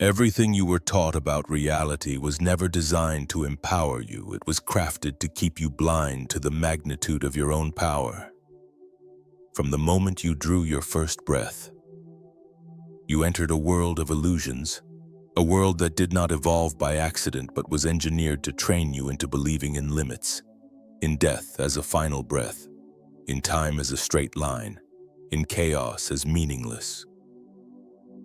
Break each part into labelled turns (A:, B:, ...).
A: Everything you were taught about reality was never designed to empower you. It was crafted to keep you blind to the magnitude of your own power. From the moment you drew your first breath, you entered a world of illusions, a world that did not evolve by accident but was engineered to train you into believing in limits, in death as a final breath, in time as a straight line, in chaos as meaningless.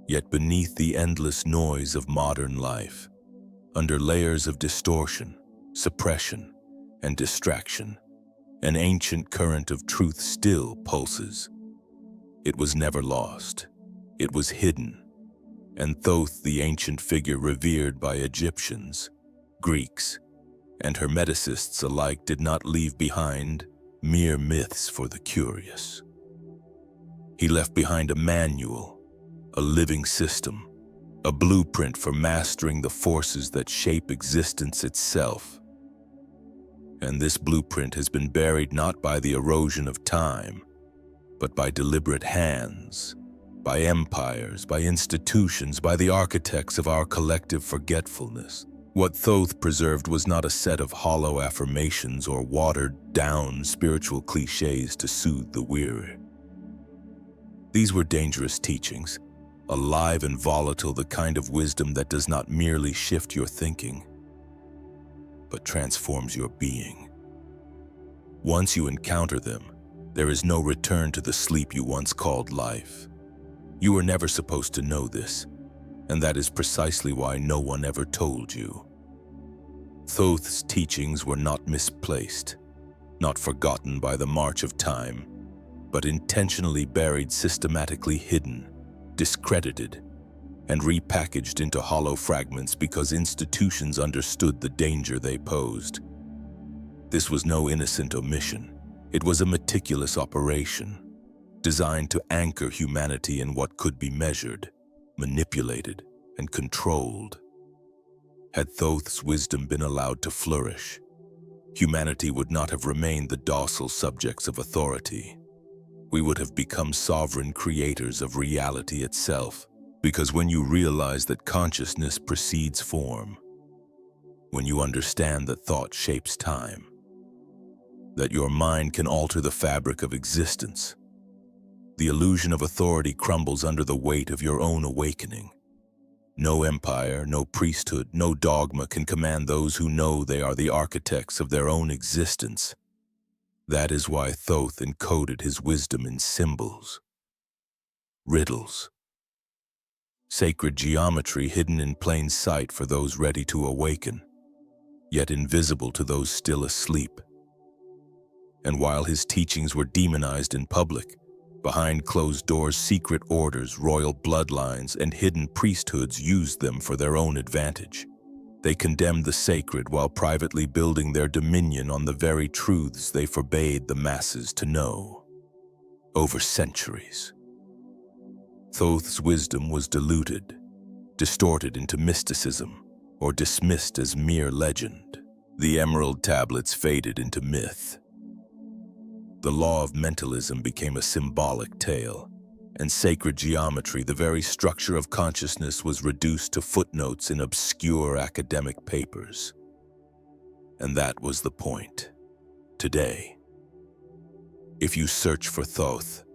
A: Yet beneath the endless noise of modern life, under layers of distortion, suppression, and distraction, an ancient current of truth still pulses. It was never lost. It was hidden. And Thoth, the ancient figure revered by Egyptians, Greeks, and Hermeticists alike, did not leave behind mere myths for the curious. He left behind a manual, a living system, a blueprint for mastering the forces that shape existence itself. And this blueprint has been buried not by the erosion of time, but by deliberate hands, by empires, by institutions, by the architects of our collective forgetfulness. What Thoth preserved was not a set of hollow affirmations or watered-down spiritual cliches to soothe the weary. These were dangerous teachings, alive and volatile, the kind of wisdom that does not merely shift your thinking, but transforms your being. Once you encounter them, there is no return to the sleep you once called life. You were never supposed to know this, and that is precisely why no one ever told you. Thoth's teachings were not misplaced, not forgotten by the march of time, but intentionally buried, systematically hidden, discredited, and repackaged into hollow fragments because institutions understood the danger they posed. This was no innocent omission. It was a meticulous operation, designed to anchor humanity in what could be measured, manipulated, and controlled. Had Thoth's wisdom been allowed to flourish, humanity would not have remained the docile subjects of authority. We would have become sovereign creators of reality itself, because when you realize that consciousness precedes form, when you understand that thought shapes time, that your mind can alter the fabric of existence, the illusion of authority crumbles under the weight of your own awakening. No empire, no priesthood, no dogma can command those who know they are the architects of their own existence. That is why Thoth encoded his wisdom in symbols, riddles, sacred geometry hidden in plain sight for those ready to awaken, yet invisible to those still asleep. And while his teachings were demonized in public, behind closed doors, secret orders, royal bloodlines, and hidden priesthoods used them for their own advantage. They condemned the sacred while privately building their dominion on the very truths they forbade the masses to know. Over centuries, Thoth's wisdom was diluted, distorted into mysticism, or dismissed as mere legend. The EmeraldTablets faded into myth. The law of mentalism became a symbolic tale, and sacred geometry, the very structure of consciousness, was reduced to footnotes in obscure academic papers. And that was the point. Today, if you search for Thoth,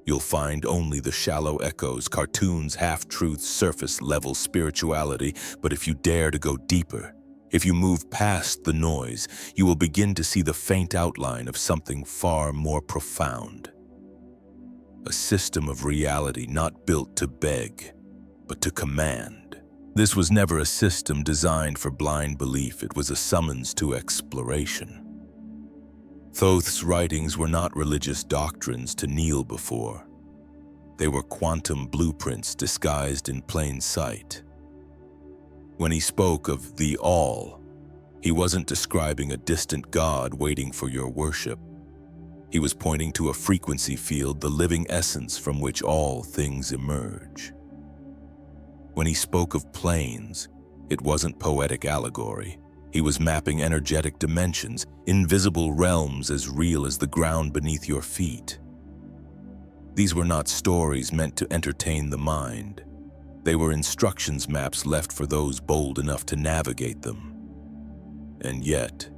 A: you'll find only the shallow echoes, cartoons, half-truths, surface-level spirituality. But if you dare to go deeper, if you move past the noise, you will begin to see the faint outline of something far more profound. A system of reality not built to beg, but to command. This was never a system designed for blind belief. It was a summons to exploration. Thoth's writings were not religious doctrines to kneel before. They were quantum blueprints disguised in plain sight. When he spoke of the All, he wasn't describing a distant God waiting for your worship. He was pointing to a frequency field, the living essence from which all things emerge. When he spoke of planes, it wasn't poetic allegory. He was mapping energetic dimensions, invisible realms as real as the ground beneath your feet. These were not stories meant to entertain the mind. They were instructions maps left for those bold enough to navigate them. And yet,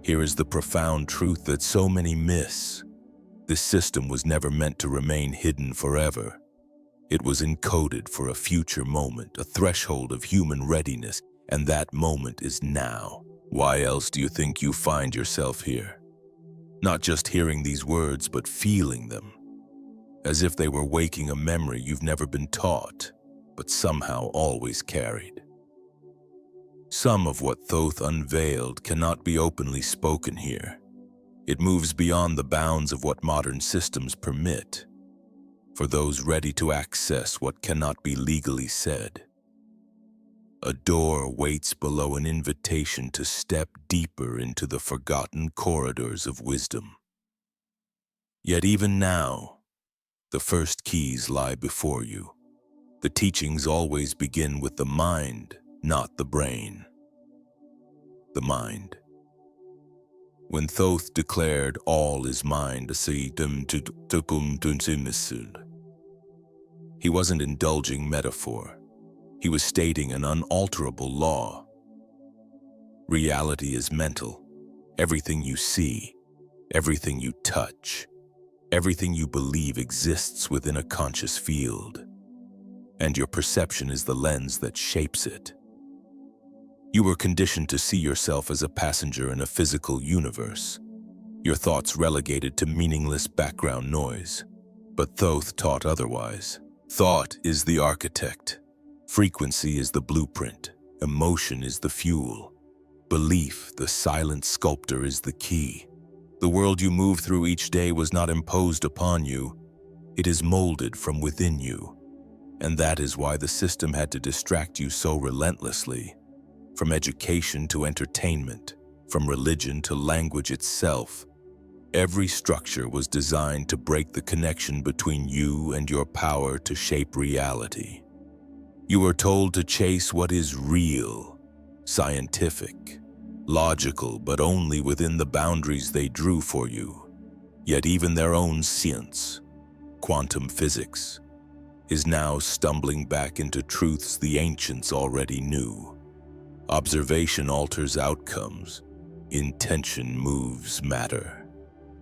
A: here is the profound truth that so many miss. This system was never meant to remain hidden forever. It was encoded for a future moment, a threshold of human readiness, and that moment is now. Why else do you think you find yourself here? Not just hearing these words, but feeling them, as if they were waking a memory you've never been taught, but somehow always carried. Some of what Thoth unveiled cannot be openly spoken here. It moves beyond the bounds of what modern systems permit, for those ready to access what cannot be legally said. A door waits below an invitation to step deeper into the forgotten corridors of wisdom. Yet even now, the first keys lie before you. The teachings always begin with the mind, not the brain. The mind. When Thoth declared all is mind, he wasn't indulging metaphor. He was stating an unalterable law. Reality is mental. Everything you see, everything you touch, everything you believe exists within a conscious field. And your perception is the lens that shapes it. You were conditioned to see yourself as a passenger in a physical universe, your thoughts relegated to meaningless background noise. But Thoth taught otherwise. Thought is the architect. Frequency is the blueprint. Emotion is the fuel. Belief, the silent sculptor, is the key. The world you move through each day was not imposed upon you. It is molded from within you. And that is why the system had to distract you so relentlessly. From education to entertainment, from religion to language itself, every structure was designed to break the connection between you and your power to shape reality. You were told to chase what is real, scientific, logical, but only within the boundaries they drew for you. Yet even their own science, quantum physics, is now stumbling back into truths the ancients already knew. Observation alters outcomes. Intention moves matter.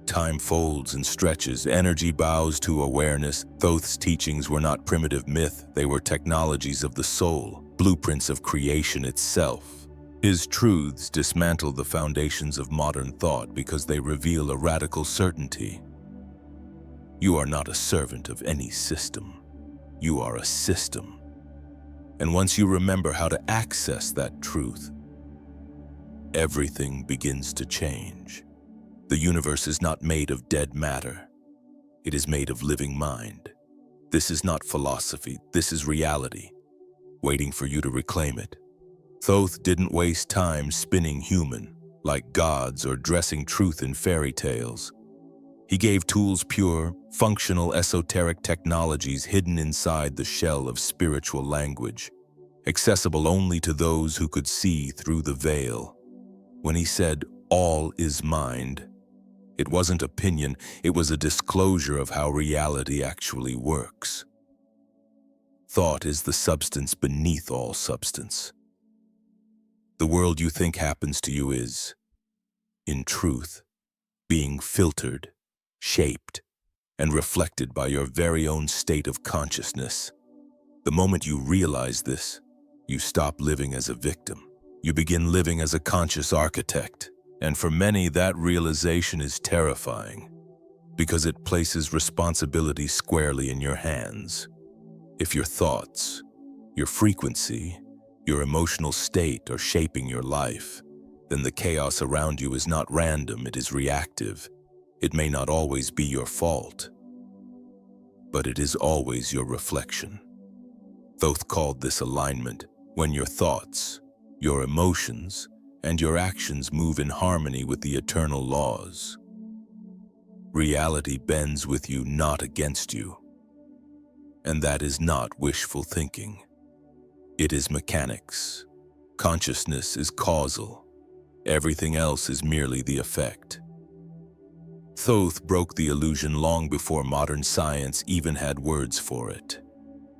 A: Time folds and stretches, energy bows to awareness. Thoth's teachings were not primitive myth, they were technologies of the soul, blueprints of creation itself. His truths dismantle the foundations of modern thought because they reveal a radical certainty. You are not a servant of any system. You are a system. And once you remember how to access that truth, everything begins to change. The universe is not made of dead matter. It is made of living mind. This is not philosophy, this is reality, waiting for you to reclaim it. Thoth didn't waste time spinning human, like gods, or dressing truth in fairy tales. He gave tools pure, functional, esoteric technologies hidden inside the shell of spiritual language, accessible only to those who could see through the veil. When he said, "All is mind," it wasn't opinion, it was a disclosure of how reality actually works. Thought is the substance beneath all substance. The world you think happens to you is, in truth, being filtered, shaped, and reflected by your very own state of consciousness. The moment you realize this, you stop living as a victim. You begin living as a conscious architect. And for many, that realization is terrifying, because it places responsibility squarely in your hands. If your thoughts, your frequency, your emotional state are shaping your life, then the chaos around you is not random, it is reactive. It may not always be your fault, but it is always your reflection. Thoth called this alignment, when your thoughts, your emotions, and your actions move in harmony with the eternal laws. Reality bends with you, not against you. And that is not wishful thinking. It is mechanics. Consciousness is causal. Everything else is merely the effect. Thoth broke the illusion long before modern science even had words for it.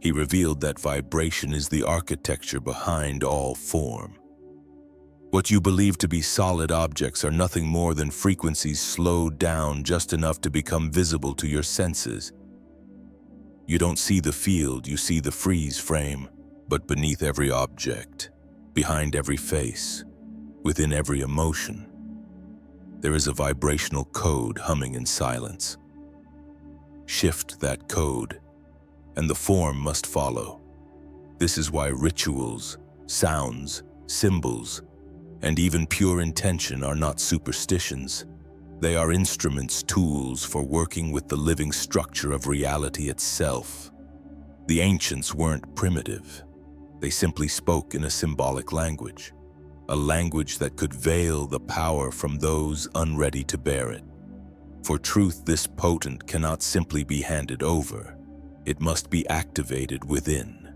A: He revealed that vibration is the architecture behind all form. What you believe to be solid objects are nothing more than frequencies slowed down just enough to become visible to your senses. You don't see the field, you see the freeze frame, but beneath every object, behind every face, within every emotion, there is a vibrational code humming in silence. Shift that code, and the form must follow. This is why rituals, sounds, symbols, and even pure intention are not superstitions. They are instruments, tools for working with the living structure of reality itself. The ancients weren't primitive. They simply spoke in a symbolic language, a language that could veil the power from those unready to bear it. For truth this potent cannot simply be handed over. It must be activated within.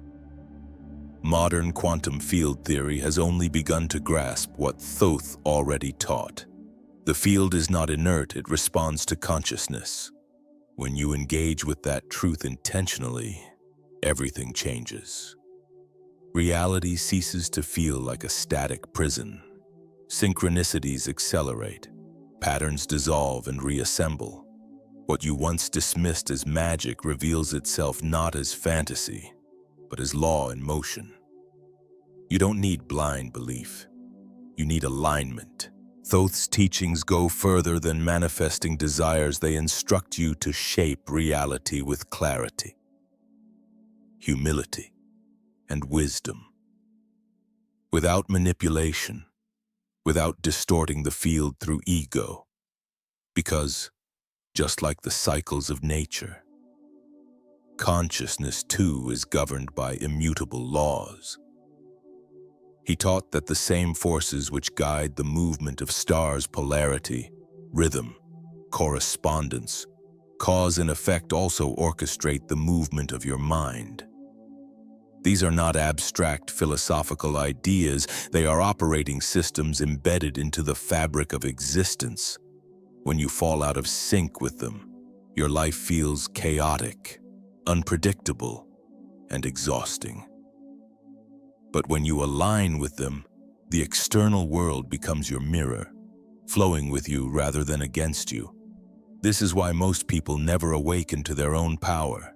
A: Modern quantum field theory has only begun to grasp what Thoth already taught. The field is not inert, it responds to consciousness. When you engage with that truth intentionally, everything changes. Reality ceases to feel like a static prison. Synchronicities accelerate, patterns dissolve and reassemble. What you once dismissed as magic reveals itself not as fantasy, but as law in motion. You don't need blind belief. You need alignment. Thoth's teachings go further than manifesting desires. They instruct you to shape reality with clarity, humility, and wisdom. Without manipulation, without distorting the field through ego. Because, just like the cycles of nature, consciousness too is governed by immutable laws. He taught that the same forces which guide the movement of stars, polarity, rhythm, correspondence, cause and effect, also orchestrate the movement of your mind. These are not abstract philosophical ideas, they are operating systems embedded into the fabric of existence. When you fall out of sync with them, your life feels chaotic, unpredictable, and exhausting. But when you align with them, the external world becomes your mirror, flowing with you rather than against you. This is why most people never awaken to their own power.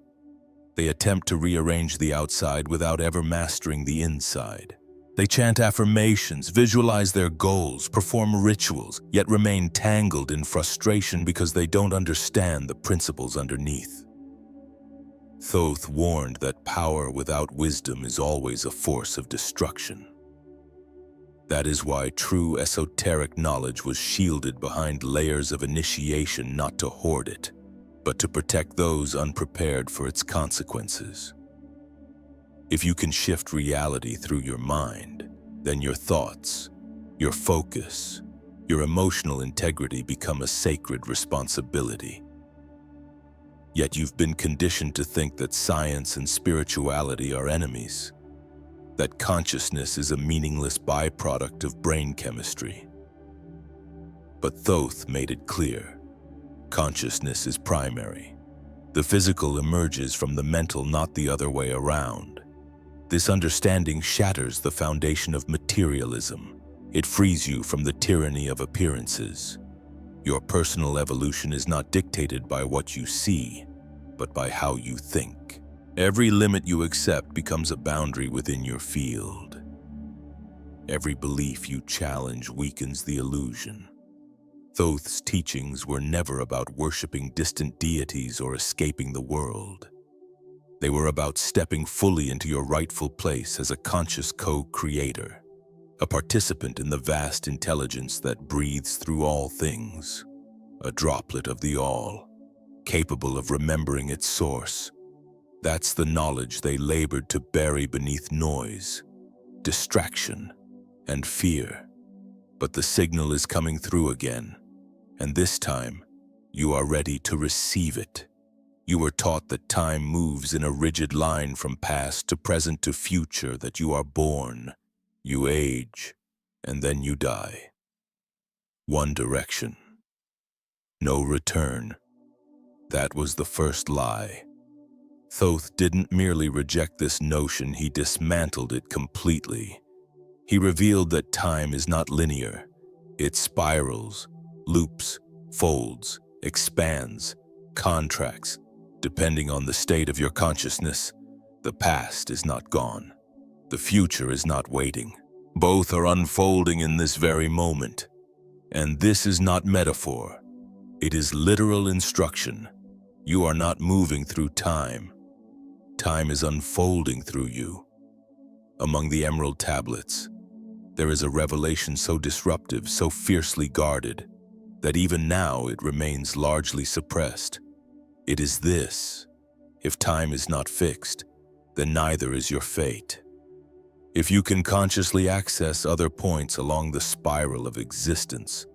A: They attempt to rearrange the outside without ever mastering the inside. They chant affirmations, visualize their goals, perform rituals, yet remain tangled in frustration because they don't understand the principles underneath. Thoth warned that power without wisdom is always a force of destruction. That is why true esoteric knowledge was shielded behind layers of initiation, not to hoard it, but to protect those unprepared for its consequences. If you can shift reality through your mind, then your thoughts, your focus, your emotional integrity become a sacred responsibility. Yet you've been conditioned to think that science and spirituality are enemies, that consciousness is a meaningless byproduct of brain chemistry. But Thoth made it clear. Consciousness is primary. The physical emerges from the mental, not the other way around. This understanding shatters the foundation of materialism. It frees you from the tyranny of appearances. Your personal evolution is not dictated by what you see, but by how you think. Every limit you accept becomes a boundary within your field. Every belief you challenge weakens the illusion. Thoth's teachings were never about worshiping distant deities or escaping the world. They were about stepping fully into your rightful place as a conscious co-creator, a participant in the vast intelligence that breathes through all things, a droplet of the all, capable of remembering its source. That's the knowledge they labored to bury beneath noise, distraction, and fear. But the signal is coming through again, and this time, you are ready to receive it. You were taught that time moves in a rigid line from past to present to future, that you are born, you age, and then you die. One direction. No return. That was the first lie. Thoth didn't merely reject this notion, he dismantled it completely. He revealed that time is not linear. It spirals, loops, folds, expands, contracts, depending on the state of your consciousness. The past is not gone. The future is not waiting. Both are unfolding in this very moment. And this is not metaphor. It is literal instruction. You are not moving through time. Time is unfolding through you. Among the EmeraldTablets, there is a revelation so disruptive, so fiercely guarded, that even now it remains largely suppressed. It is this: if time is not fixed, then neither is your fate. If you can consciously access other points along the spiral of existence,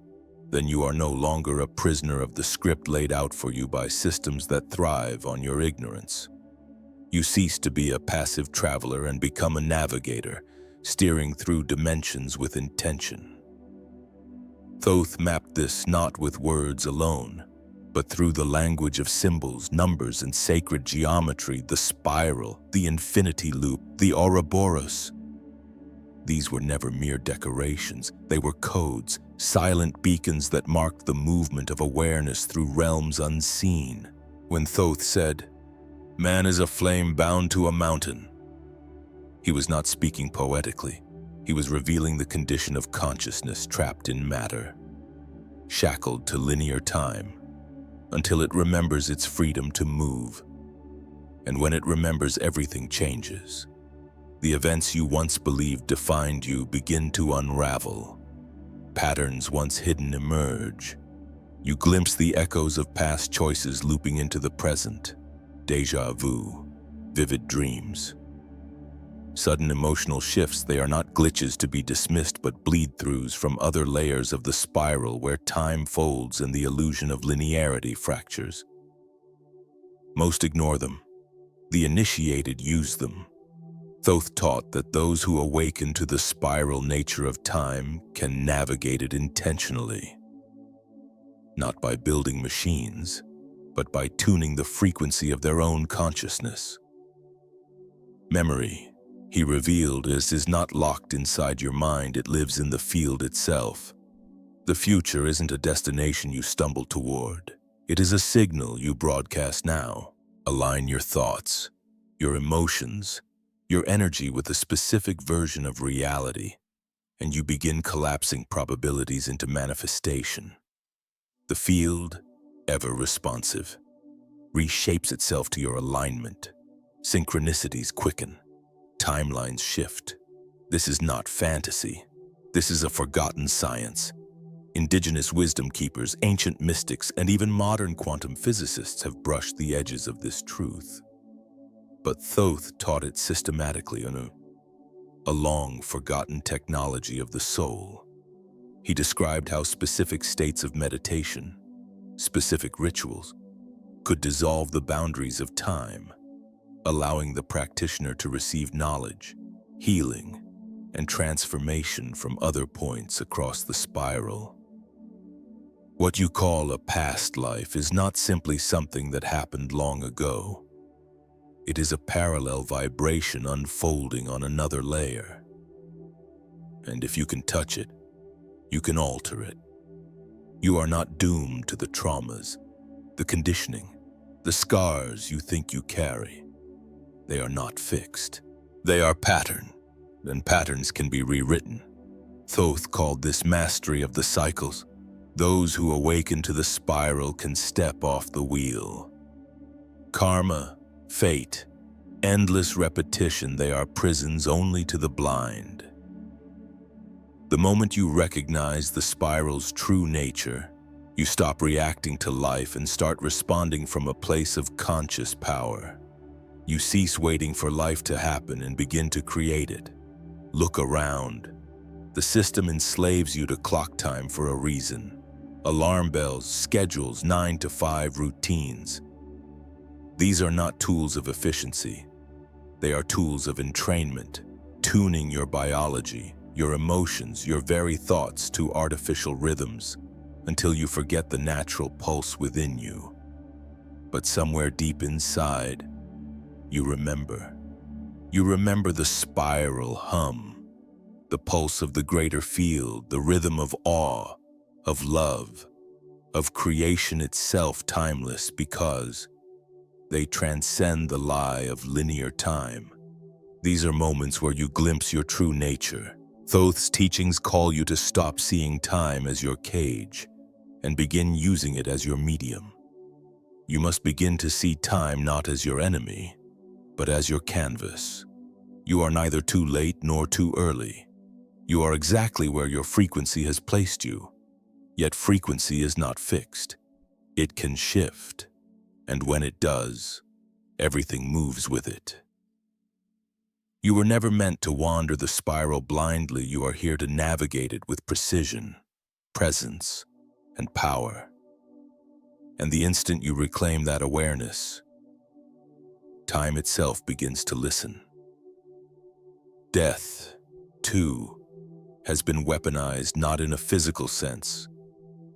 A: then you are no longer a prisoner of the script laid out for you by systems that thrive on your ignorance. You cease to be a passive traveler and become a navigator, steering through dimensions with intention. Thoth mapped this not with words alone, but through the language of symbols, numbers, and sacred geometry: the spiral, the infinity loop, the Ouroboros. These were never mere decorations. They were codes, silent beacons that marked the movement of awareness through realms unseen. When Thoth said, "Man is a flame bound to a mountain," he was not speaking poetically. He was revealing the condition of consciousness trapped in matter, shackled to linear time, until it remembers its freedom to move. And when it remembers, everything changes. The events you once believed defined you begin to unravel. Patterns once hidden emerge. You glimpse the echoes of past choices looping into the present. Deja vu, vivid dreams. Sudden emotional shifts, they are not glitches to be dismissed, but bleed-throughs from other layers of the spiral where time folds and the illusion of linearity fractures. Most ignore them. The initiated use them. Thoth taught that those who awaken to the spiral nature of time can navigate it intentionally, not by building machines, but by tuning the frequency of their own consciousness. Memory, he revealed, is not locked inside your mind, it lives in the field itself. The future isn't a destination you stumble toward. It is a signal you broadcast now. Align your thoughts, your emotions, your energy with a specific version of reality, and you begin collapsing probabilities into manifestation. The field, ever responsive, reshapes itself to your alignment. Synchronicities quicken, timelines shift. This is not fantasy. This is a forgotten science. Indigenous wisdom keepers, ancient mystics, and even modern quantum physicists have brushed the edges of this truth. But Thoth taught it systematically on a long-forgotten technology of the soul. He described how specific states of meditation, specific rituals, could dissolve the boundaries of time, allowing the practitioner to receive knowledge, healing, and transformation from other points across the spiral. What you call a past life is not simply something that happened long ago. It is a parallel vibration unfolding on another layer. And if you can touch it, you can alter it. You are not doomed to the traumas, the conditioning, the scars you think you carry. They are not fixed. They are patterned, and patterns can be rewritten. Thoth called this mastery of the cycles. Those who awaken to the spiral can step off the wheel. Karma, fate, endless repetition, they are prisons only to the blind. The moment you recognize the spiral's true nature, you stop reacting to life and start responding from a place of conscious power. You cease waiting for life to happen and begin to create it. Look around. The system enslaves you to clock time for a reason. Alarm bells, schedules, 9 to 5 routines. These are not tools of efficiency. They are tools of entrainment, tuning your biology, your emotions, your very thoughts to artificial rhythms until you forget the natural pulse within you. But somewhere deep inside, You remember. You remember the spiral hum, the pulse of the greater field, the rhythm of awe, of love, of creation itself timeless because they transcend the lie of linear time. These are moments where you glimpse your true nature. Thoth's teachings call you to stop seeing time as your cage and begin using it as your medium. You must begin to see time not as your enemy, but as your canvas. You are neither too late nor too early. You are exactly where your frequency has placed you. Yet frequency is not fixed. It can shift, and when it does, everything moves with it. You were never meant to wander the spiral blindly. You are here to navigate it with precision, presence, and power. And the instant you reclaim that awareness, time itself begins to listen. Death, too, has been weaponized not in a physical sense,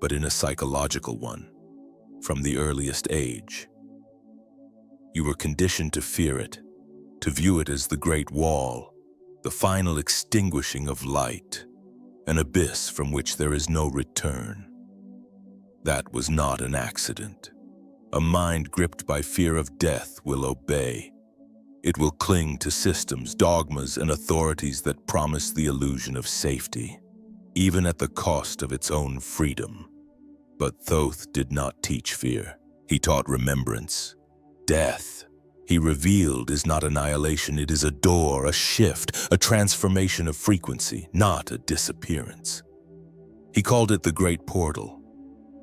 A: but in a psychological one, from the earliest age. You were conditioned to fear it, to view it as the Great Wall, the final extinguishing of light, an abyss from which there is no return. That was not an accident. A mind gripped by fear of death will obey. It will cling to systems, dogmas, and authorities that promise the illusion of safety, even at the cost of its own freedom. But Thoth did not teach fear. He taught remembrance. Death, he revealed, is not annihilation. It is a door, a shift, a transformation of frequency, not a disappearance. He called it the Great Portal,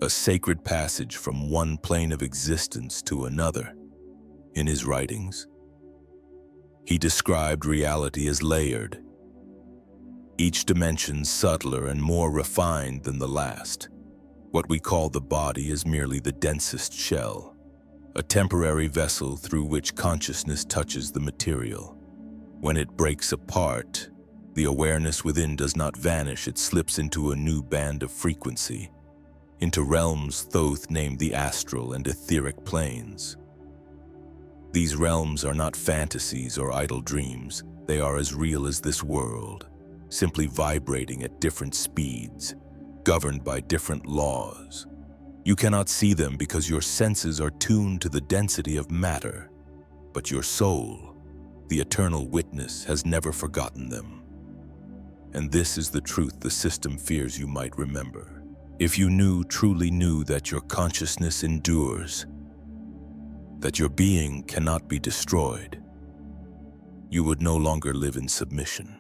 A: a sacred passage from one plane of existence to another. In his writings, he described reality as layered, each dimension subtler and more refined than the last. What we call the body is merely the densest shell, a temporary vessel through which consciousness touches the material. When it breaks apart, the awareness within does not vanish. It slips into a new band of frequency, into realms Thoth named the astral and etheric planes. These realms are not fantasies or idle dreams. They are as real as this world, simply vibrating at different speeds, governed by different laws. You cannot see them because your senses are tuned to the density of matter, but your soul, the eternal witness, has never forgotten them. And this is the truth the system fears you might remember. If you truly knew that your consciousness endures, that your being cannot be destroyed, you would no longer live in submission.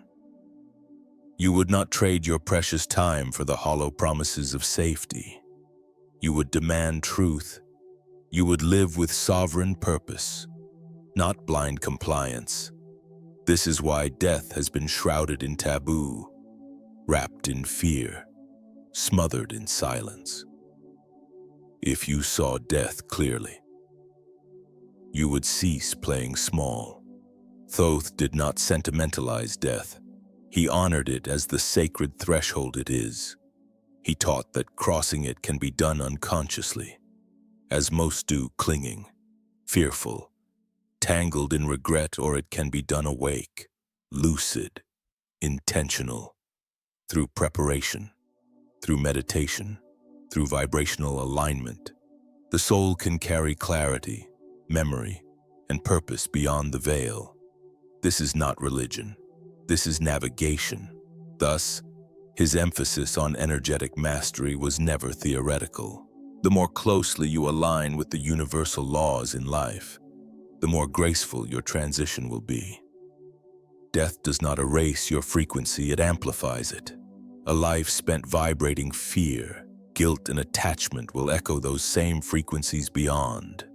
A: You would not trade your precious time for the hollow promises of safety. You would demand truth. You would live with sovereign purpose, not blind compliance. This is why death has been shrouded in taboo, wrapped in fear, smothered in silence. If you saw death clearly, you would cease playing small. Thoth did not sentimentalize death. He honored it as the sacred threshold it is. He taught that crossing it can be done unconsciously, as most do, clinging, fearful, tangled in regret, or it can be done awake, lucid, intentional, through preparation, through meditation, through vibrational alignment. The soul can carry clarity, memory, and purpose beyond the veil. This is not religion. This is navigation. Thus, his emphasis on energetic mastery was never theoretical. The more closely you align with the universal laws in life, the more graceful your transition will be. Death does not erase your frequency, it amplifies it. A life spent vibrating fear, guilt, and attachment will echo those same frequencies beyond.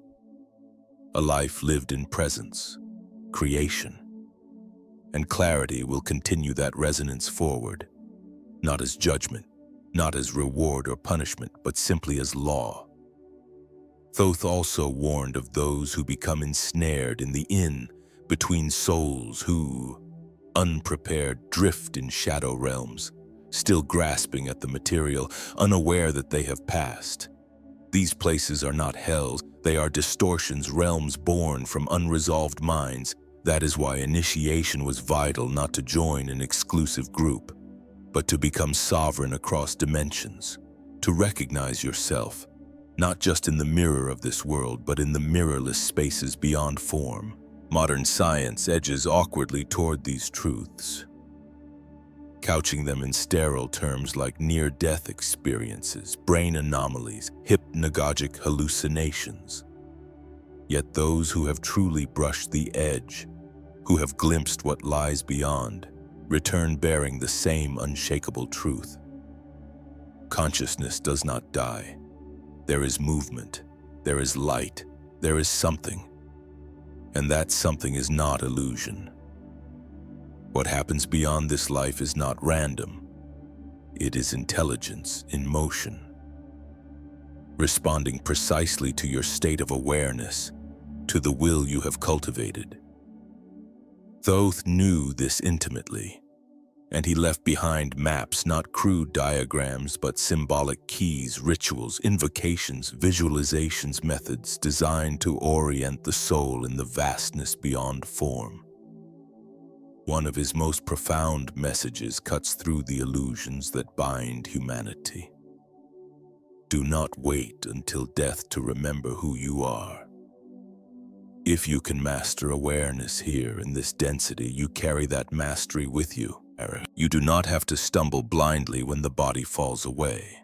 A: A life lived in presence, creation, and clarity will continue that resonance forward, not as judgment, not as reward or punishment, but simply as law. Thoth also warned of those who become ensnared in the in-between souls who, unprepared, drift in shadow realms, still grasping at the material, unaware that they have passed. These places are not hells, they are distortions, realms born from unresolved minds. That is why initiation was vital, not to join an exclusive group, but to become sovereign across dimensions, to recognize yourself, not just in the mirror of this world, but in the mirrorless spaces beyond form. Modern science edges awkwardly toward these truths, couching them in sterile terms like near-death experiences, brain anomalies, hypnagogic hallucinations. Yet those who have truly brushed the edge, who have glimpsed what lies beyond, return bearing the same unshakable truth. Consciousness does not die. There is movement, there is light, there is something. And that something is not illusion. What happens beyond this life is not random. It is intelligence in motion, responding precisely to your state of awareness, to the will you have cultivated. Thoth knew this intimately, and he left behind maps, not crude diagrams, but symbolic keys, rituals, invocations, visualizations, methods designed to orient the soul in the vastness beyond form. One of his most profound messages cuts through the illusions that bind humanity. Do not wait until death to remember who you are. If you can master awareness here in this density, you carry that mastery with you. You do not have to stumble blindly when the body falls away.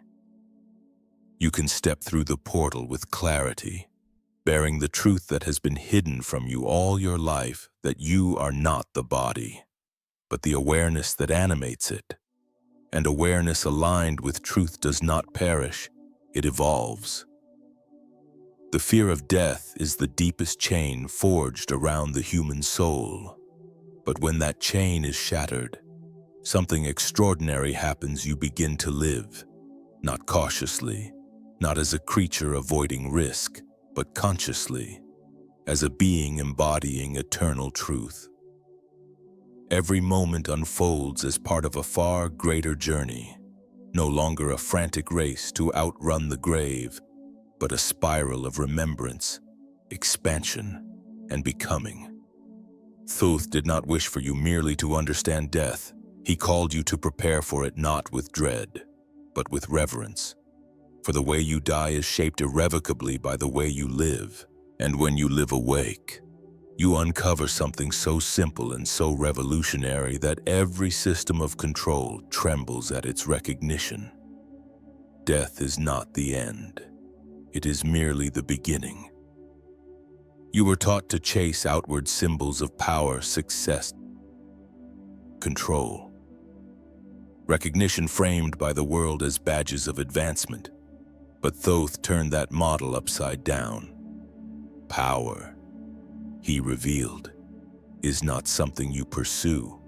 A: You can step through the portal with clarity, bearing the truth that has been hidden from you all your life, that you are not the body, but the awareness that animates it. And awareness aligned with truth does not perish, it evolves. The fear of death is the deepest chain forged around the human soul. But when that chain is shattered, something extraordinary happens. You begin to live, not cautiously, not as a creature avoiding risk, but consciously, as a being embodying eternal truth. Every moment unfolds as part of a far greater journey, no longer a frantic race to outrun the grave, but a spiral of remembrance, expansion, and becoming. Thoth did not wish for you merely to understand death. He called you to prepare for it not with dread, but with reverence. For the way you die is shaped irrevocably by the way you live. And when you live awake, you uncover something so simple and so revolutionary that every system of control trembles at its recognition. Death is not the end. It is merely the beginning. You were taught to chase outward symbols of power, success, control. Recognition framed by the world as badges of advancement. But Thoth turned that model upside down. Power, he revealed, is not something you pursue.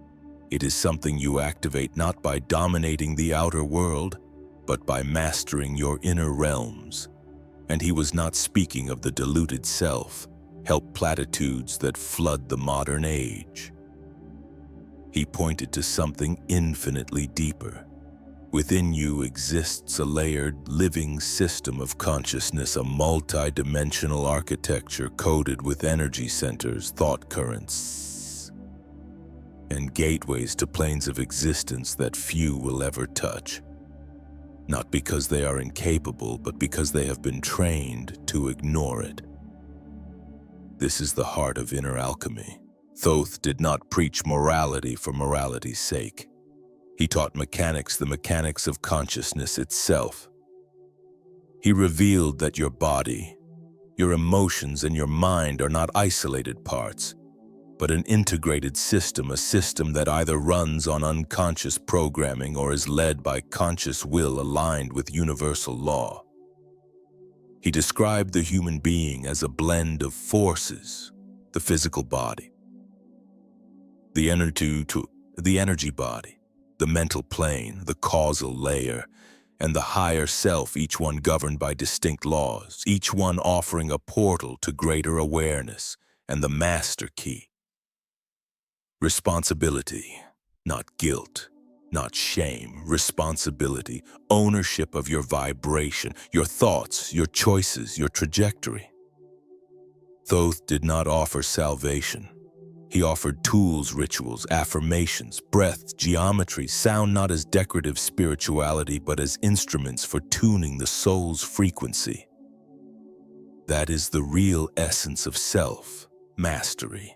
A: It is something you activate not by dominating the outer world, but by mastering your inner realms. And he was not speaking of the diluted self, help platitudes that flood the modern age. He pointed to something infinitely deeper. Within you exists a layered, living system of consciousness, a multi-dimensional architecture coded with energy centers, thought currents, and gateways to planes of existence that few will ever touch. Not because they are incapable, but because they have been trained to ignore it. This is the heart of inner alchemy. Thoth did not preach morality for morality's sake. He taught mechanics, the mechanics of consciousness itself. He revealed that your body, your emotions, and your mind are not isolated parts, but an integrated system, a system that either runs on unconscious programming or is led by conscious will aligned with universal law. He described the human being as a blend of forces: the physical body, the energy body, the mental plane, the causal layer, and the higher self, each one governed by distinct laws, each one offering a portal to greater awareness, and the master key: responsibility, not guilt, Not shame, responsibility, ownership of your vibration, your thoughts, your choices, your trajectory. Thoth did not offer salvation. He offered tools, rituals, affirmations, breath, geometry, sound not as decorative spirituality, but as instruments for tuning the soul's frequency. That is the real essence of self, mastery,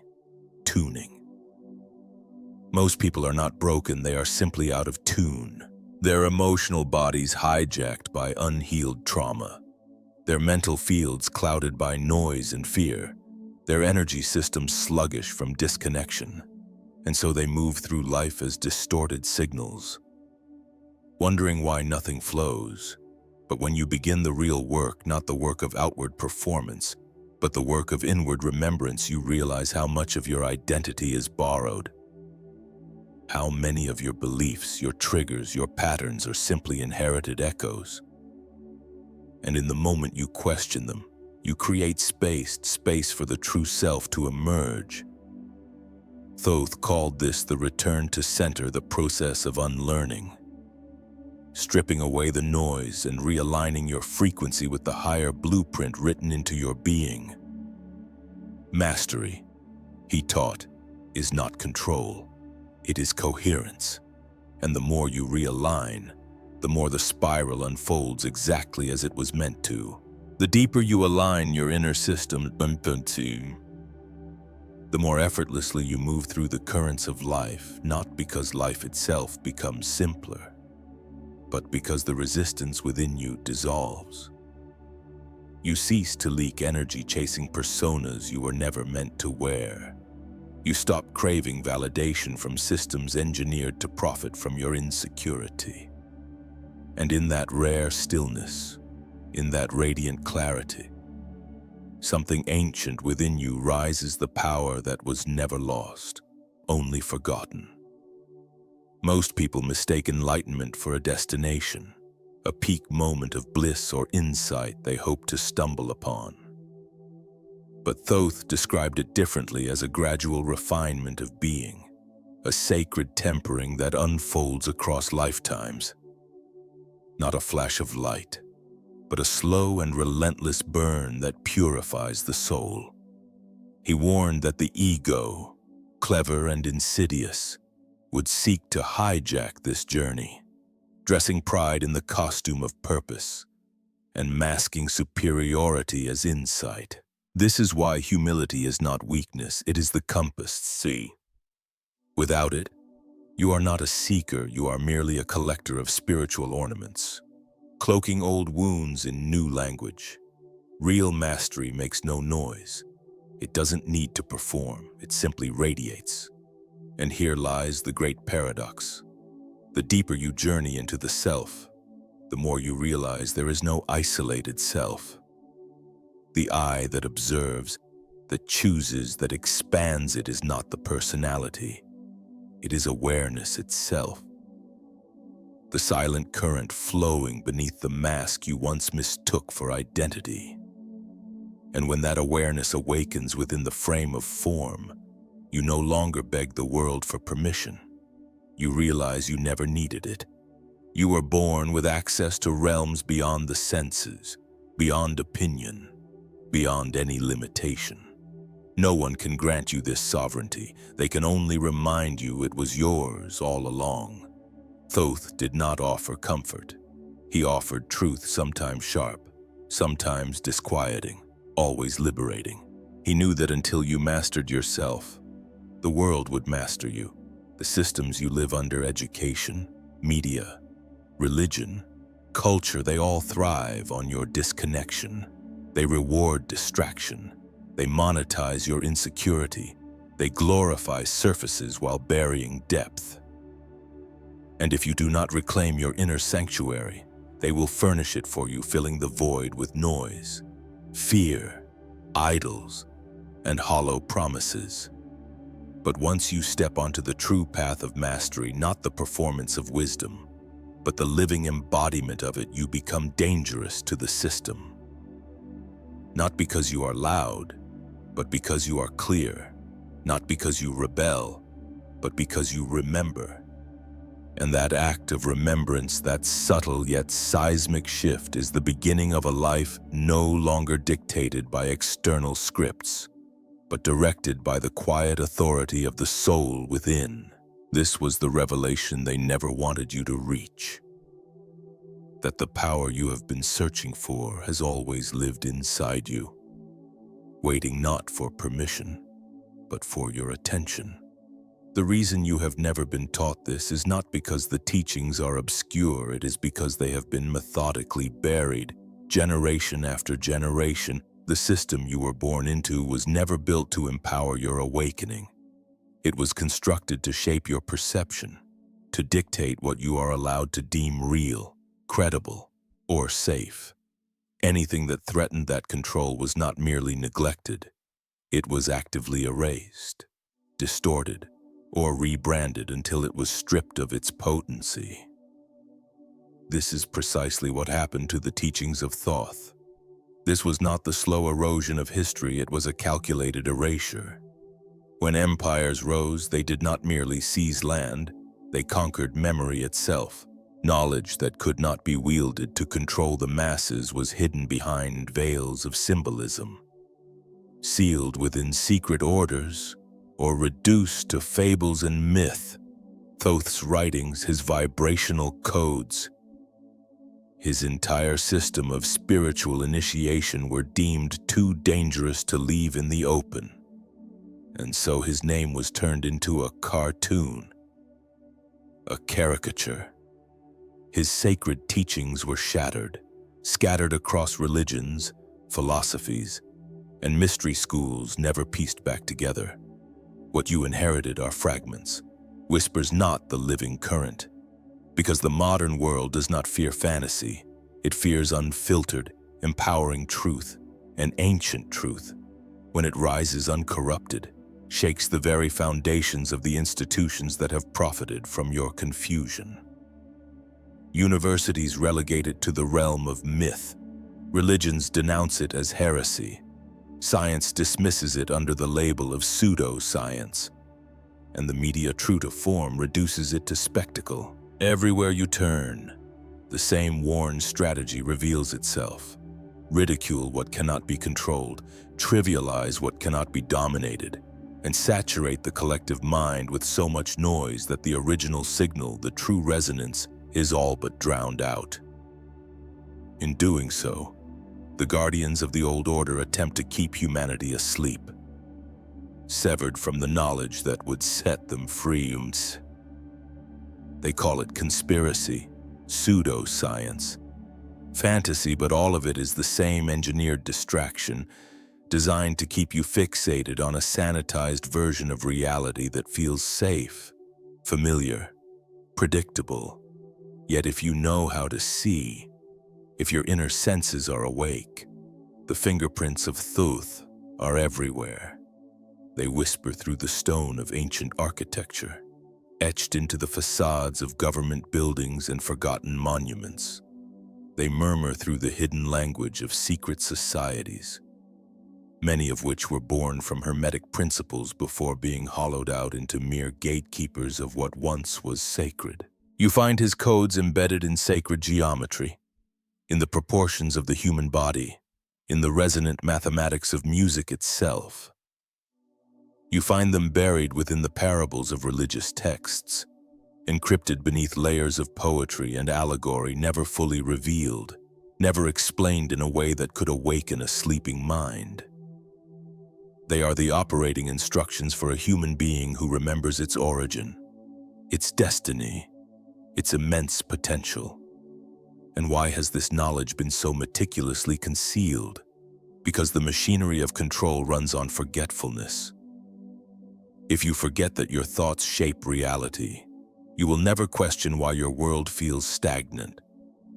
A: tuning. Most people are not broken, they are simply out of tune. Their emotional bodies hijacked by unhealed trauma. Their mental fields clouded by noise and fear. Their energy systems sluggish from disconnection. And so they move through life as distorted signals, wondering why nothing flows. But when you begin the real work, not the work of outward performance, but the work of inward remembrance, you realize how much of your identity is borrowed. How many of your beliefs, your triggers, your patterns are simply inherited echoes. And in the moment you question them, you create space for the true self to emerge. Thoth called this the return to center, the process of unlearning. Stripping away the noise and realigning your frequency with the higher blueprint written into your being. Mastery, he taught, is not control. It is coherence. And the more you realign, the more the spiral unfolds exactly as it was meant to. The deeper you align your inner system, the more effortlessly you move through the currents of life, not because life itself becomes simpler, but because the resistance within you dissolves. You cease to leak energy chasing personas you were never meant to wear. You stop craving validation from systems engineered to profit from your insecurity. And in that rare stillness, in that radiant clarity, something ancient within you rises, the power that was never lost, only forgotten. Most people mistake enlightenment for a destination, a peak moment of bliss or insight they hope to stumble upon. But Thoth described it differently, as a gradual refinement of being, a sacred tempering that unfolds across lifetimes. Not a flash of light, but a slow and relentless burn that purifies the soul. He warned that the ego, clever and insidious, would seek to hijack this journey, dressing pride in the costume of purpose and masking superiority as insight. This is why humility is not weakness, it is the compass. See, without it, you are not a seeker, you are merely a collector of spiritual ornaments, cloaking old wounds in new language. Real mastery makes no noise. It doesn't need to perform, it simply radiates. And here lies the great paradox. The deeper you journey into the self, the more you realize there is no isolated self. The I that observes, that chooses, that expands it is not the personality. It is awareness itself. The silent current flowing beneath the mask you once mistook for identity. And when that awareness awakens within the frame of form, you no longer beg the world for permission. You realize you never needed it. You were born with access to realms beyond the senses, beyond opinion, beyond any limitation. No one can grant you this sovereignty. They can only remind you it was yours all along. Thoth did not offer comfort. He offered truth, sometimes sharp, sometimes disquieting, always liberating. He knew that until you mastered yourself, the world would master you. The systems you live under, education, media, religion, culture, they all thrive on your disconnection. They reward distraction. They monetize your insecurity. They glorify surfaces while burying depth. And if you do not reclaim your inner sanctuary, they will furnish it for you, filling the void with noise, fear, idols, and hollow promises. But once you step onto the true path of mastery, not the performance of wisdom, but the living embodiment of it, you become dangerous to the system. Not because you are loud, but because you are clear. Not because you rebel, but because you remember. And that act of remembrance, that subtle yet seismic shift, is the beginning of a life no longer dictated by external scripts, but directed by the quiet authority of the soul within. This was the revelation they never wanted you to reach. That the power you have been searching for has always lived inside you, waiting not for permission, but for your attention. The reason you have never been taught this is not because the teachings are obscure, it is because they have been methodically buried, generation after generation. The system you were born into was never built to empower your awakening. It was constructed to shape your perception, to dictate what you are allowed to deem real, credible, or safe. Anything that threatened that control was not merely neglected, it was actively erased, distorted, or rebranded until it was stripped of its potency. This is precisely what happened to the teachings of Thoth. This was not the slow erosion of history, it was a calculated erasure. When empires rose, they did not merely seize land, they conquered memory itself. Knowledge that could not be wielded to control the masses was hidden behind veils of symbolism, sealed within secret orders, or reduced to fables and myth. Thoth's writings, his vibrational codes, his entire system of spiritual initiation were deemed too dangerous to leave in the open. And so his name was turned into a cartoon, a caricature. His sacred teachings were shattered, scattered across religions, philosophies, and mystery schools never pieced back together. What you inherited are fragments, whispers, not the living current. Because the modern world does not fear fantasy, it fears unfiltered, empowering truth, and ancient truth. When it rises uncorrupted, shakes the very foundations of the institutions that have profited from your confusion. Universities relegate it to the realm of myth. Religions denounce it as heresy. Science dismisses it under the label of pseudoscience. And the media, true to form, reduces it to spectacle. Everywhere you turn, the same worn strategy reveals itself. Ridicule what cannot be controlled, trivialize what cannot be dominated, and saturate the collective mind with so much noise that the original signal, the true resonance, is all but drowned out. In doing so, the guardians of the old order attempt to keep humanity asleep, severed from the knowledge that would set them free. They call it conspiracy, pseudoscience, fantasy, but all of it is the same engineered distraction, designed to keep you fixated on a sanitized version of reality that feels safe, familiar, predictable. Yet if you know how to see, if your inner senses are awake, the fingerprints of Thoth are everywhere. They whisper through the stone of ancient architecture, etched into the facades of government buildings and forgotten monuments. They murmur through the hidden language of secret societies, many of which were born from Hermetic principles before being hollowed out into mere gatekeepers of what once was sacred. You find his codes embedded in sacred geometry, in the proportions of the human body, in the resonant mathematics of music itself. You find them buried within the parables of religious texts, encrypted beneath layers of poetry and allegory never fully revealed, never explained in a way that could awaken a sleeping mind. They are the operating instructions for a human being who remembers its origin, its destiny, its immense potential. And why has this knowledge been so meticulously concealed? Because the machinery of control runs on forgetfulness. If you forget that your thoughts shape reality, you will never question why your world feels stagnant.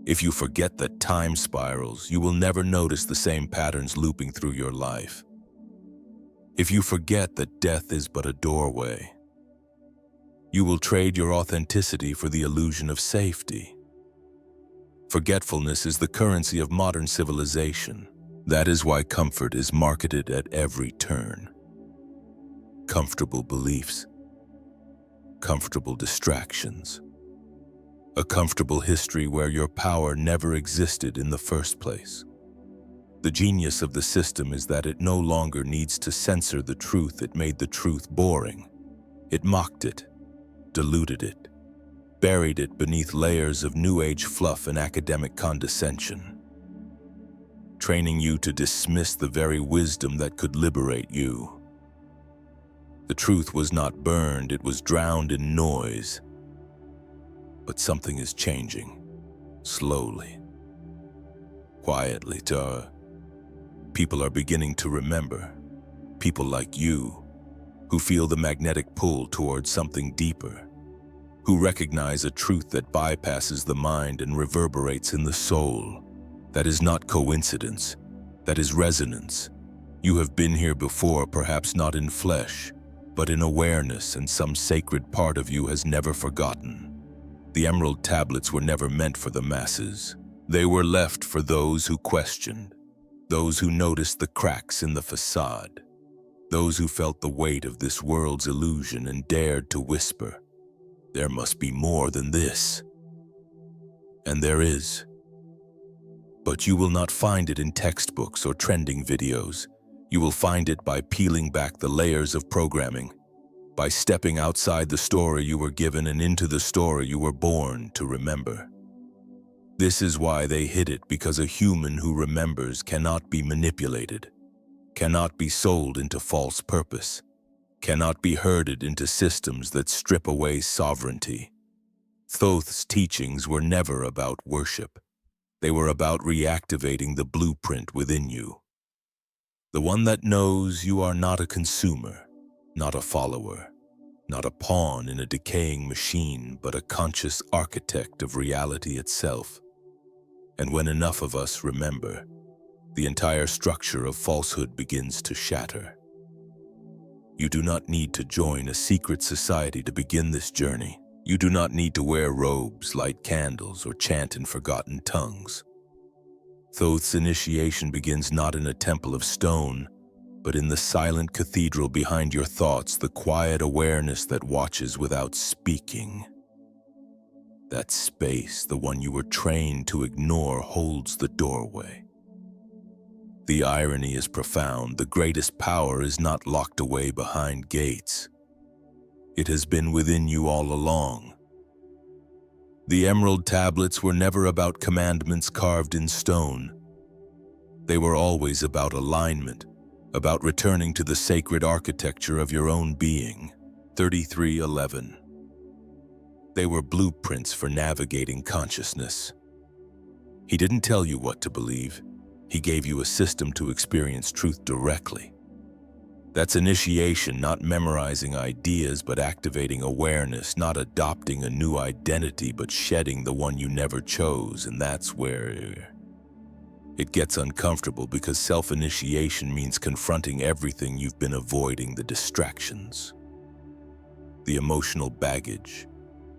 A: If you forget that time spirals, you will never notice the same patterns looping through your life. If you forget that death is but a doorway, you will trade your authenticity for the illusion of safety. Forgetfulness is the currency of modern civilization. That is why comfort is marketed at every turn. Comfortable beliefs, comfortable distractions, A comfortable history where your power never existed in the first place. The genius of the system is that it no longer needs to censor the truth. It made the truth boring. It mocked it, diluted it, buried it beneath layers of New Age fluff and academic condescension, training you to dismiss the very wisdom that could liberate you. The truth was not burned, it was drowned in noise. But something is changing, slowly, quietly. People are beginning to remember. People like you, who feel the magnetic pull towards something deeper, who recognize a truth that bypasses the mind and reverberates in the soul. That is not coincidence, that is resonance. You have been here before, perhaps not in flesh, but in awareness, and some sacred part of you has never forgotten. The Emerald Tablets were never meant for the masses. They were left for those who questioned, those who noticed the cracks in the facade, those who felt the weight of this world's illusion and dared to whisper, "There must be more than this." And there is. But you will not find it in textbooks or trending videos. You will find it by peeling back the layers of programming, by stepping outside the story you were given and into the story you were born to remember. This is why they hid it, because a human who remembers cannot be manipulated, cannot be sold into false purpose, cannot be herded into systems that strip away sovereignty. Thoth's teachings were never about worship. They were about reactivating the blueprint within you. The one that knows you are not a consumer, not a follower, not a pawn in a decaying machine, but a conscious architect of reality itself. And when enough of us remember, the entire structure of falsehood begins to shatter. You do not need to join a secret society to begin this journey. You do not need to wear robes, light candles, or chant in forgotten tongues. Thoth's initiation begins not in a temple of stone, but in the silent cathedral behind your thoughts, the quiet awareness that watches without speaking. That space, the one you were trained to ignore, holds the doorway. The irony is profound. The greatest power is not locked away behind gates. It has been within you all along. The Emerald Tablets were never about commandments carved in stone. They were always about alignment, about returning to the sacred architecture of your own being. 33:11. They were blueprints for navigating consciousness. He didn't tell you what to believe. He gave you a system to experience truth directly. That's initiation, not memorizing ideas, but activating awareness, not adopting a new identity, but shedding the one you never chose. And that's where it gets uncomfortable, because self-initiation means confronting everything you've been avoiding, the distractions, the emotional baggage,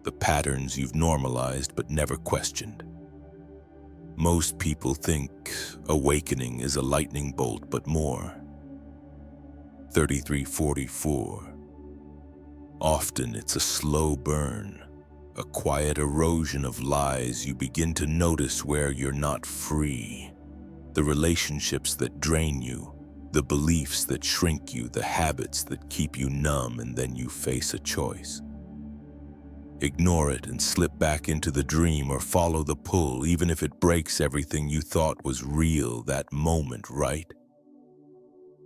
A: the patterns you've normalized but never questioned. Most people think awakening is a lightning bolt, but more. 33:44. Often it's a slow burn, a quiet erosion of lies. You begin to notice where you're not free. The relationships that drain you, the beliefs that shrink you, the habits that keep you numb, and then you face a choice. Ignore it and slip back into the dream, or follow the pull, even if it breaks everything you thought was real that moment, right?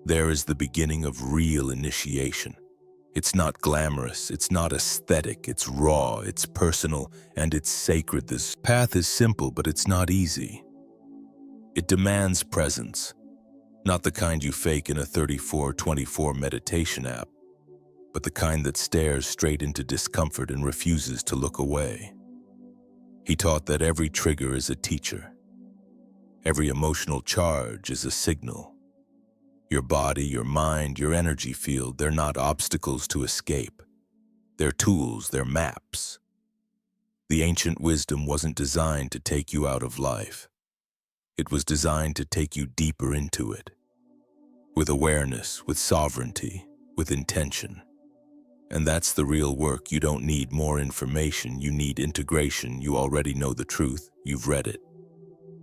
A: There is the beginning of real initiation. It's not glamorous, it's not aesthetic, it's raw, it's personal, and it's sacred. This path is simple, but it's not easy. It demands presence, not the kind you fake in a 34/24 meditation app, but the kind that stares straight into discomfort and refuses to look away. He taught that every trigger is a teacher. Every emotional charge is a signal. Your body, your mind, your energy field, they're not obstacles to escape. They're tools, they're maps. The ancient wisdom wasn't designed to take you out of life. It was designed to take you deeper into it, with awareness, with sovereignty, with intention. And that's the real work. You don't need more information, you need integration. You already know the truth, you've read it.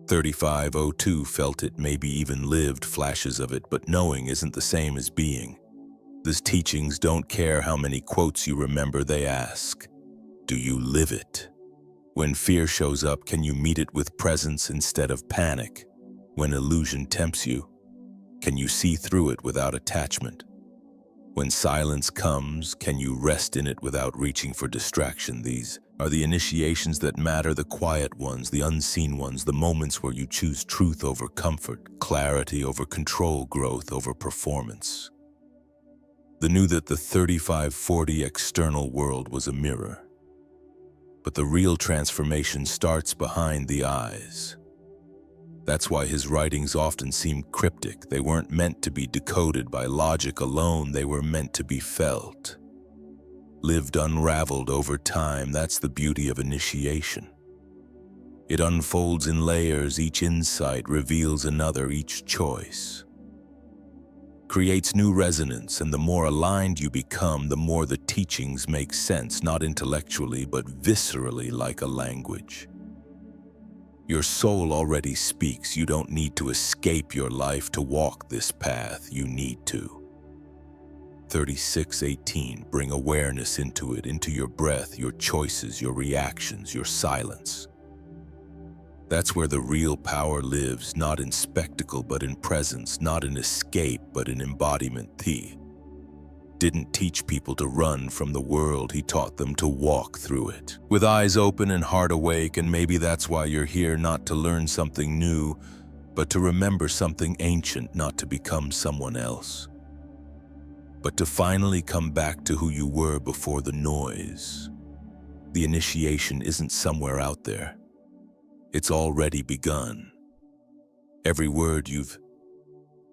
A: 3502 felt it, maybe even lived flashes of it, but knowing isn't the same as being. These teachings don't care how many quotes you remember, they ask, do you live it? When fear shows up, can you meet it with presence instead of panic? When illusion tempts you, can you see through it without attachment? When silence comes, can you rest in it without reaching for distraction? These are the initiations that matter, the quiet ones, the unseen ones, the moments where you choose truth over comfort, clarity over control, growth over performance. They knew that the 3540 external world was a mirror, but the real transformation starts behind the eyes. That's why his writings often seem cryptic. They weren't meant to be decoded by logic alone, they were meant to be felt. Lived unraveled over time, that's the beauty of initiation. It unfolds in layers, each insight reveals another, each choice creates new resonance, and the more aligned you become, the more the teachings make sense, not intellectually, but viscerally, like a language. Your soul already speaks. You don't need to escape your life to walk this path. You need to. 3618, bring awareness into it, into your breath, your choices, your reactions, your silence. That's where the real power lives, not in spectacle, but in presence, not in escape, but in embodiment. He didn't teach people to run from the world, he taught them to walk through it. With eyes open and heart awake, and maybe that's why you're here, not to learn something new, but to remember something ancient, not to become someone else, but to finally come back to who you were before the noise. The initiation isn't somewhere out there. It's already begun. Every word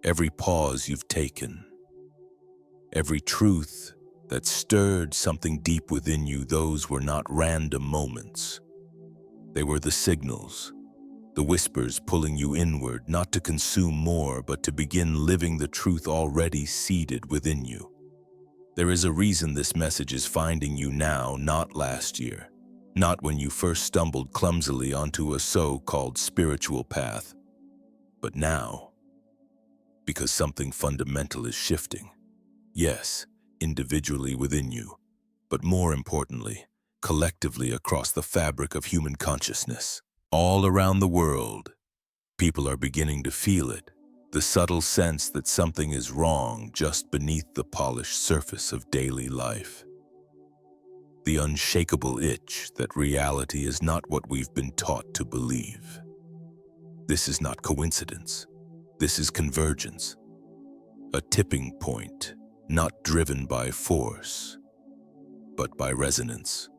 A: every pause you've taken, every truth that stirred something deep within you, those were not random moments. They were the signals, the whispers pulling you inward, not to consume more, but to begin living the truth already seated within you. There is a reason this message is finding you now, not last year. Not when you first stumbled clumsily onto a so-called spiritual path, but now, because something fundamental is shifting. Yes, individually within you, but more importantly, collectively across the fabric of human consciousness. All around the world, people are beginning to feel it, the subtle sense that something is wrong just beneath the polished surface of daily life. The unshakable itch that reality is not what we've been taught to believe. This is not coincidence. This is convergence. A tipping point, not driven by force, but by resonance.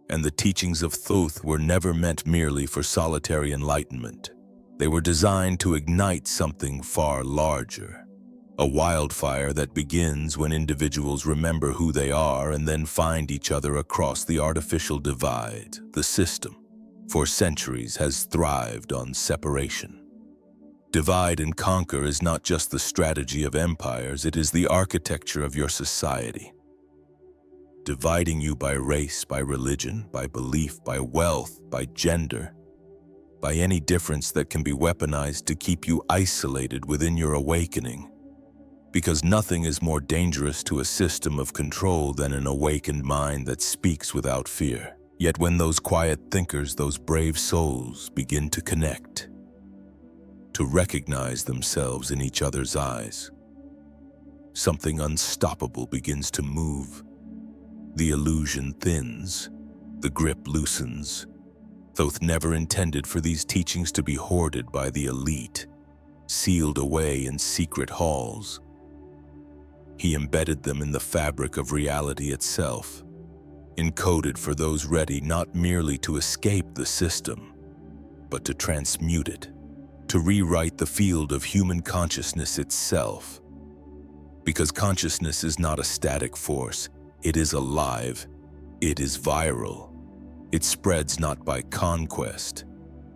A: And the teachings of Thoth were never meant merely for solitary enlightenment. They were designed to ignite something far larger. A wildfire that begins when individuals remember who they are and then find each other across the artificial divide. The system, for centuries, has thrived on separation. Divide and conquer is not just the strategy of empires, it is the architecture of your society. Dividing you by race, by religion, by belief, by wealth, by gender, by any difference that can be weaponized to keep you isolated within your awakening. Because nothing is more dangerous to a system of control than an awakened mind that speaks without fear. Yet when those quiet thinkers, those brave souls begin to connect, to recognize themselves in each other's eyes, something unstoppable begins to move. The illusion thins, the grip loosens. Thoth never intended for these teachings to be hoarded by the elite, sealed away in secret halls. He embedded them in the fabric of reality itself, encoded for those ready not merely to escape the system, but to transmute it, to rewrite the field of human consciousness itself. Because consciousness is not a static force, it is alive, it is viral. It spreads not by conquest,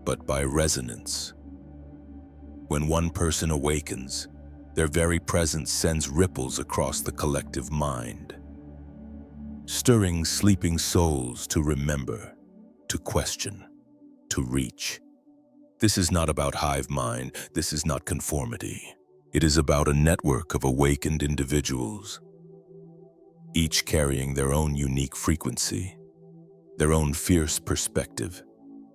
A: but by resonance. When one person awakens, their very presence sends ripples across the collective mind. stirring sleeping souls to remember, to question, to reach. This is not about hive mind, this is not conformity. It is about a network of awakened individuals, each carrying their own unique frequency, their own fierce perspective,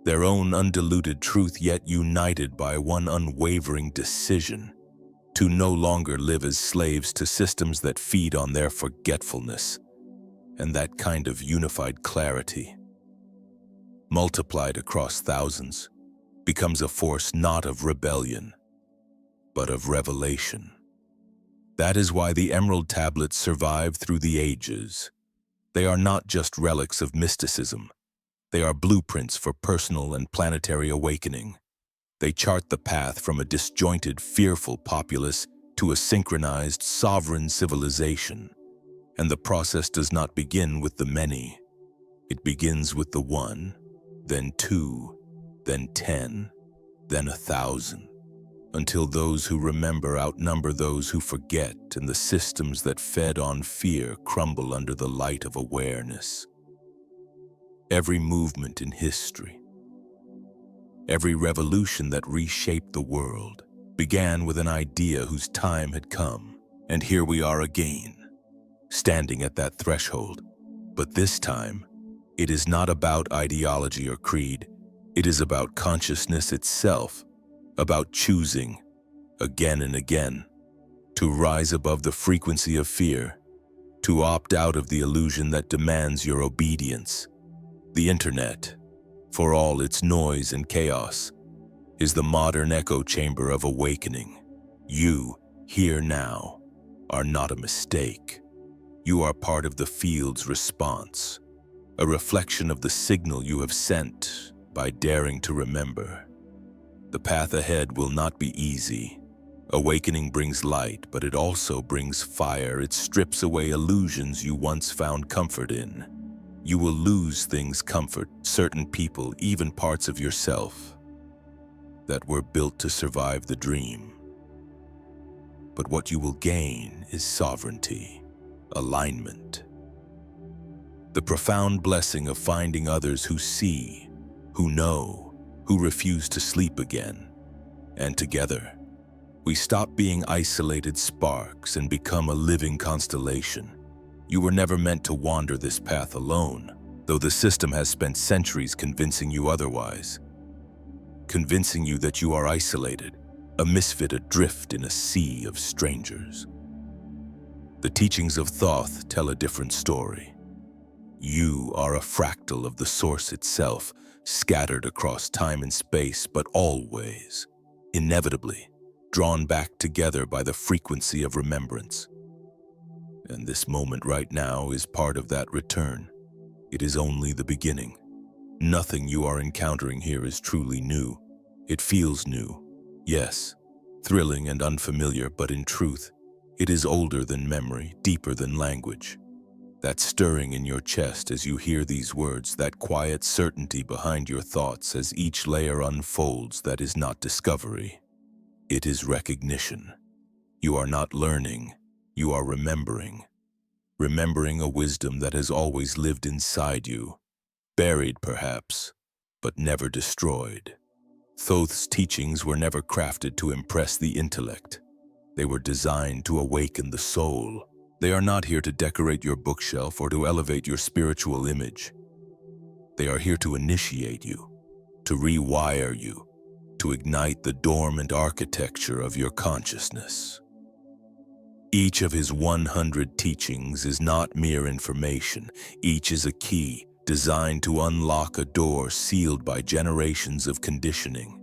A: their own undiluted truth, yet united by one unwavering decision to no longer live as slaves to systems that feed on their forgetfulness. And that kind of unified clarity, multiplied across thousands, becomes a force not of rebellion, but of revelation. That is why the Emerald Tablets survive through the ages. They are not just relics of mysticism. They are blueprints for personal and planetary awakening. They chart the path from a disjointed, fearful populace to a synchronized, sovereign civilization. And the process does not begin with the many. It begins with the one, then two, then 10, then 1,000, until those who remember outnumber those who forget, and the systems that fed on fear crumble under the light of awareness. Every movement in history, every revolution that reshaped the world, began with an idea whose time had come, and here we are again, standing at that threshold. But this time, it is not about ideology or creed. It is about consciousness itself, about choosing, again and again, to rise above the frequency of fear, to opt out of the illusion that demands your obedience. The internet, for all its noise and chaos, is the modern echo chamber of awakening. You, here now, are not a mistake. You are part of the field's response, a reflection of the signal you have sent by daring to remember. The path ahead will not be easy. Awakening brings light, but it also brings fire. It strips away illusions you once found comfort in. You will lose things, comfort, certain people, even parts of yourself that were built to survive the dream. But what you will gain is sovereignty, alignment, the profound blessing of finding others who see, who know, who refuse to sleep again. And together, we stop being isolated sparks and become a living constellation. You were never meant to wander this path alone, though the system has spent centuries convincing you otherwise. Convincing you that you are isolated, a misfit adrift in a sea of strangers. The teachings of Thoth tell a different story. You are a fractal of the source itself, scattered across time and space, but always, inevitably, drawn back together by the frequency of remembrance. And this moment right now is part of that return. It is only the beginning. Nothing you are encountering here is truly new. It feels new, yes, thrilling and unfamiliar, but in truth, it is older than memory, deeper than language. That stirring in your chest as you hear these words, that quiet certainty behind your thoughts as each layer unfolds, that is not discovery. It is recognition. You are not learning, you are remembering. Remembering a wisdom that has always lived inside you, buried perhaps, but never destroyed. Thoth's teachings were never crafted to impress the intellect. They were designed to awaken the soul. They are not here to decorate your bookshelf or to elevate your spiritual image. They are here to initiate you, to rewire you, to ignite the dormant architecture of your consciousness. Each of his 100 teachings is not mere information. Each is a key designed to unlock a door sealed by generations of conditioning.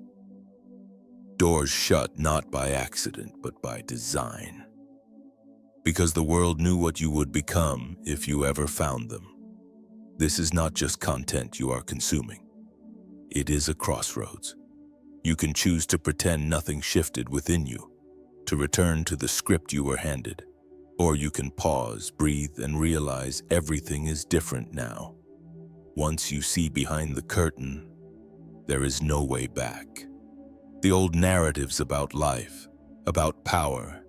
A: Doors shut not by accident, but by design. Because the world knew what you would become if you ever found them. This is not just content you are consuming. It is a crossroads. You can choose to pretend nothing shifted within you, to return to the script you were handed, or you can pause, breathe, and realize everything is different now. Once you see behind the curtain, there is no way back. The old narratives about life, about power,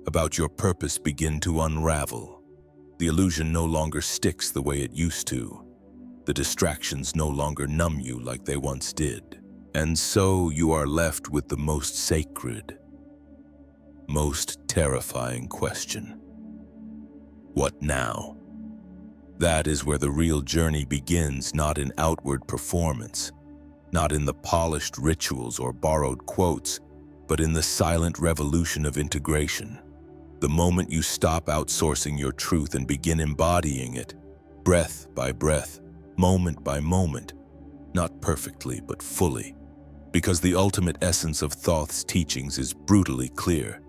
A: about your purpose begin to unravel. The illusion no longer sticks the way it used to. The distractions no longer numb you like they once did. And so you are left with the most sacred, most terrifying question. What now? That is where the real journey begins, not in outward performance, not in the polished rituals or borrowed quotes, but in the silent revolution of integration. The moment you stop outsourcing your truth and begin embodying it, breath by breath, moment by moment, not perfectly but fully, because the ultimate essence of Thoth's teachings is brutally clear.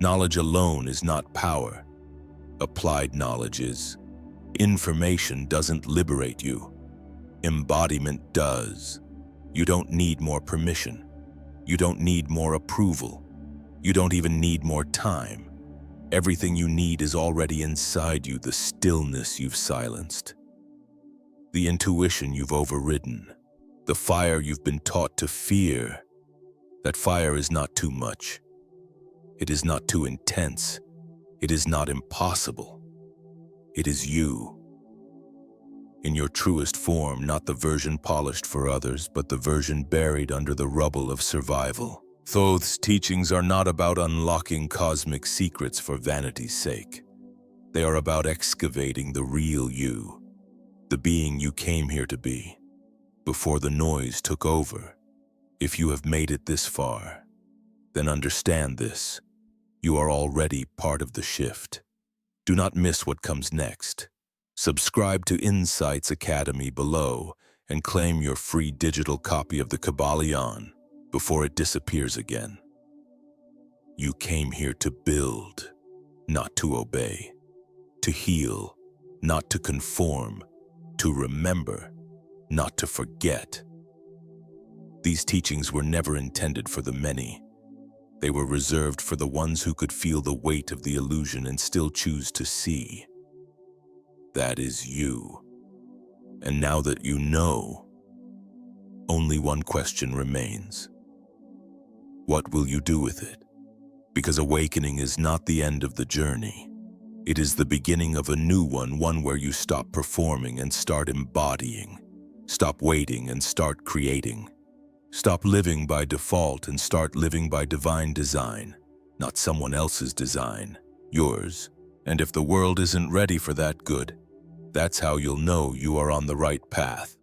A: Knowledge alone is not power. Applied knowledge is. Information doesn't liberate you. Embodiment does. You don't need more permission. You don't need more approval. You don't even need more time. Everything you need is already inside you, the stillness you've silenced, the intuition you've overridden, the fire you've been taught to fear. That fire is not too much. It is not too intense. It is not impossible. It is you. In your truest form, not the version polished for others, but the version buried under the rubble of survival. Thoth's teachings are not about unlocking cosmic secrets for vanity's sake. They are about excavating the real you, the being you came here to be, before the noise took over. If you have made it this far, then understand this. You are already part of the shift. Do not miss what comes next. Subscribe to Insights Academy below and claim your free digital copy of the Kybalion before it disappears again. You came here to build, not to obey, to heal, not to conform, to remember, not to forget. These teachings were never intended for the many. They were reserved for the ones who could feel the weight of the illusion and still choose to see. That is you. And now that you know, only one question remains. What will you do with it? Because awakening is not the end of the journey. It is the beginning of a new one where you stop performing and start embodying. Stop waiting and start creating. Stop living by default and start living by divine design, not someone else's design, yours. And if the world isn't ready for that, good. That's how you'll know you are on the right path.